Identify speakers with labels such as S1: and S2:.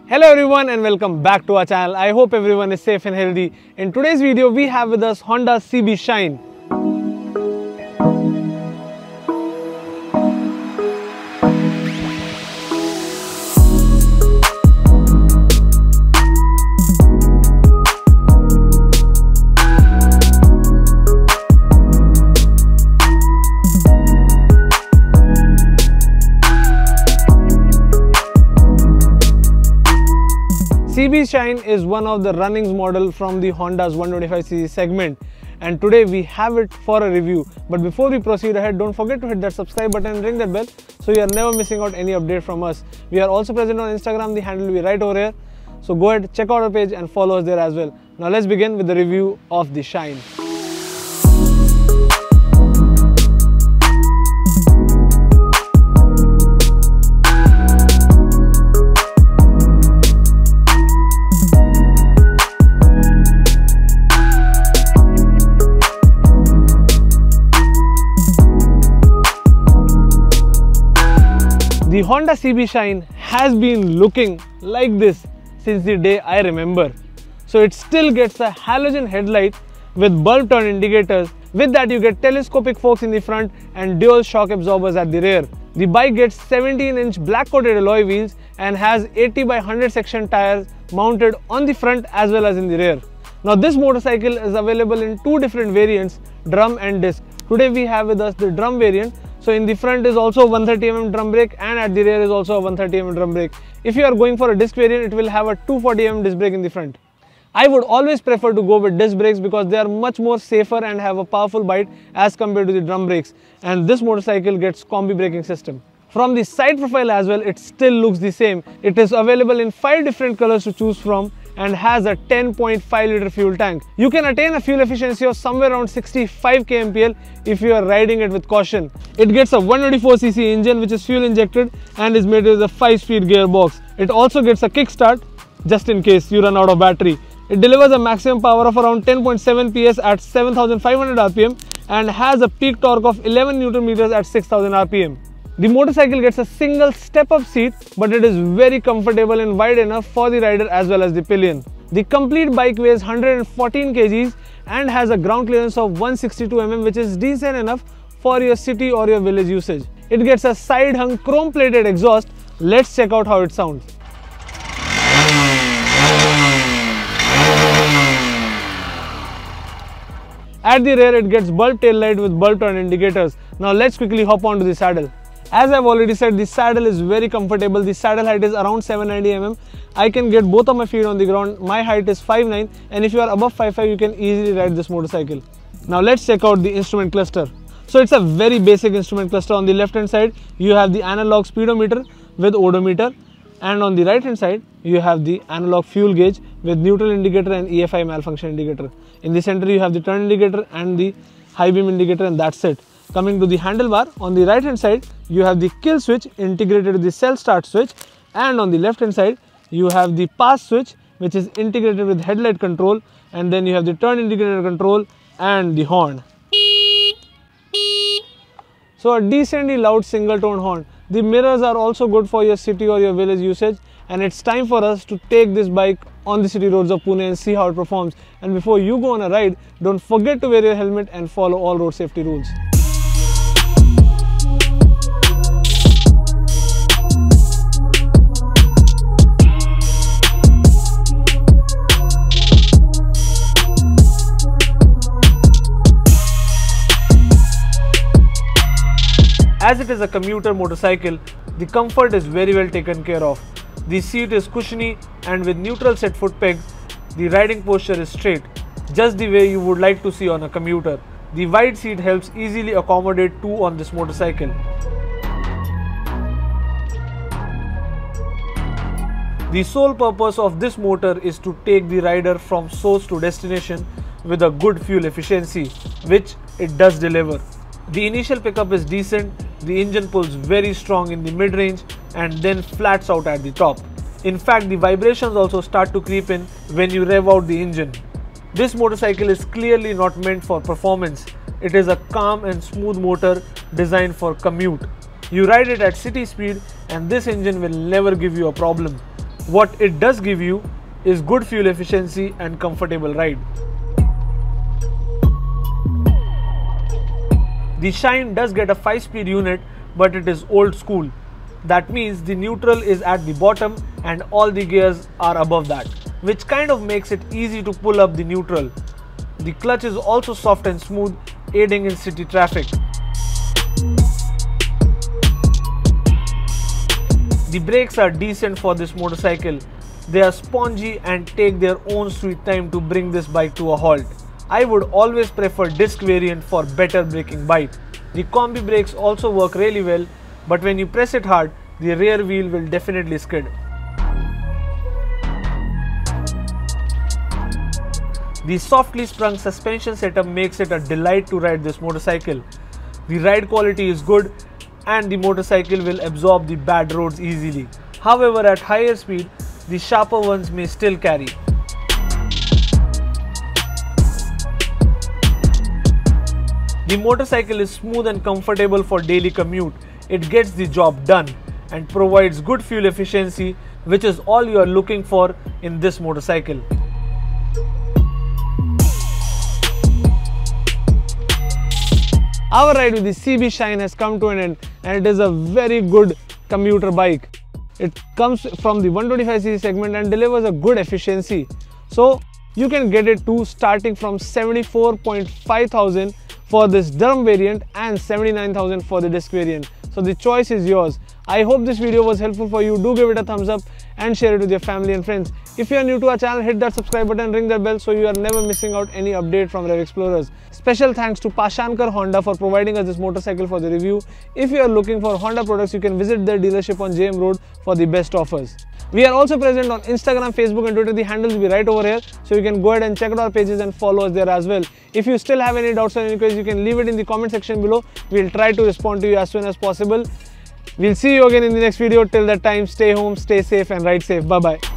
S1: Hello everyone and welcome back to our channel. I hope everyone is safe and healthy. In today's video we have with us Honda CB Shine. CB Shine is one of the runnings model from the Honda's 125cc segment, and today we have it for a review. But before we proceed ahead, don't forget to hit that subscribe button and ring that bell so you are never missing out any update from us. We are also present on Instagram, the handle will be right over here. So go ahead, check out our page and follow us there as well. Now let's begin with the review of the Shine. The Honda CB Shine has been looking like this since the day I remember. So it still gets a halogen headlight with bulb turn indicators. With that you get telescopic forks in the front and dual shock absorbers at the rear. The bike gets 17-inch black coated alloy wheels and has 80 by 100 section tires mounted on the front as well as in the rear. Now this motorcycle is available in two different variants, drum and disc. Today we have with us the drum variant. So in the front is also 130mm drum brake and at the rear is also a 130mm drum brake. If you are going for a disc variant, it will have a 240mm disc brake in the front. I would always prefer to go with disc brakes because they are much more safer and have a powerful bite as compared to the drum brakes. And this motorcycle gets combi braking system. From the side profile as well, it still looks the same. It is available in 5 different colors to choose from and has a 10.5 litre fuel tank. You can attain a fuel efficiency of somewhere around 65 kmpl if you are riding it with caution. It gets a 124cc engine which is fuel injected and is made with a 5-speed gearbox. It also gets a kickstart just in case you run out of battery. It delivers a maximum power of around 10.7 PS at 7500 rpm and has a peak torque of 11 Nm at 6000 rpm. The motorcycle gets a single step-up seat, but it is very comfortable and wide enough for the rider as well as the pillion. The complete bike weighs 114 kgs and has a ground clearance of 162 mm, which is decent enough for your city or your village usage. It gets a side-hung chrome-plated exhaust. Let's check out how it sounds. At the rear, it gets bulb tail light with bulb turn indicators. Now let's quickly hop onto the saddle. As I've already said, the saddle is very comfortable. The saddle height is around 790 mm. I can get both of my feet on the ground. My height is 5'9", and if you are above 5'5", you can easily ride this motorcycle. Now let's check out the instrument cluster. So it's a very basic instrument cluster. On the left hand side, you have the analog speedometer with odometer, and on the right hand side, you have the analog fuel gauge with neutral indicator and EFI malfunction indicator. In the center, you have the turn indicator and the high beam indicator, and that's it. Coming to the handlebar, on the right hand side, you have the kill switch integrated with the cell start switch, and on the left hand side, you have the pass switch which is integrated with headlight control, and then you have the turn indicator control and the horn. So a decently loud single tone horn. The mirrors are also good for your city or your village usage, and it's time for us to take this bike on the city roads of Pune and see how it performs. And before you go on a ride, don't forget to wear your helmet and follow all road safety rules. As it is a commuter motorcycle, the comfort is very well taken care of. The seat is cushiony and with neutral set foot pegs, the riding posture is straight, just the way you would like to see on a commuter. The wide seat helps easily accommodate two on this motorcycle. The sole purpose of this motor is to take the rider from source to destination with a good fuel efficiency, which it does deliver. The initial pickup is decent, the engine pulls very strong in the mid-range and then flats out at the top. In fact, the vibrations also start to creep in when you rev out the engine. This motorcycle is clearly not meant for performance. It is a calm and smooth motor designed for commute. You ride it at city speed and this engine will never give you a problem. What it does give you is good fuel efficiency and comfortable ride. The Shine does get a 5-speed unit, but it is old school. That means the neutral is at the bottom and all the gears are above that, which kind of makes it easy to pull up the neutral. The clutch is also soft and smooth, aiding in city traffic. The brakes are decent for this motorcycle. They are spongy and take their own sweet time to bring this bike to a halt. I would always prefer disc variant for better braking bite. The combi brakes also work really well, but when you press it hard, the rear wheel will definitely skid. The softly sprung suspension setup makes it a delight to ride this motorcycle. The ride quality is good and the motorcycle will absorb the bad roads easily. However, at higher speed, the sharper ones may still carry. The motorcycle is smooth and comfortable for daily commute. It gets the job done and provides good fuel efficiency, which is all you are looking for in this motorcycle. Our ride with the CB Shine has come to an end, and it is a very good commuter bike. It comes from the 125cc segment and delivers a good efficiency. So you can get it too, starting from 74.5 thousand for this Durham variant and 79,000 for the disc variant. So the choice is yours. I hope this video was helpful for you. Do give it a thumbs up and share it with your family and friends. If you are new to our channel, hit that subscribe button, ring that bell so you are never missing out any update from Rev Explorers. Special thanks to Pashankar Honda for providing us this motorcycle for the review. If you are looking for Honda products, you can visit their dealership on JM Road for the best offers. We are also present on Instagram, Facebook and Twitter. The handles will be right over here, so you can go ahead and check out our pages and follow us there as well. If you still have any doubts or any queries, you can leave it in the comment section below. We'll try to respond to you as soon as possible. We'll see you again in the next video. Till that time, stay home, stay safe and ride safe. Bye-bye.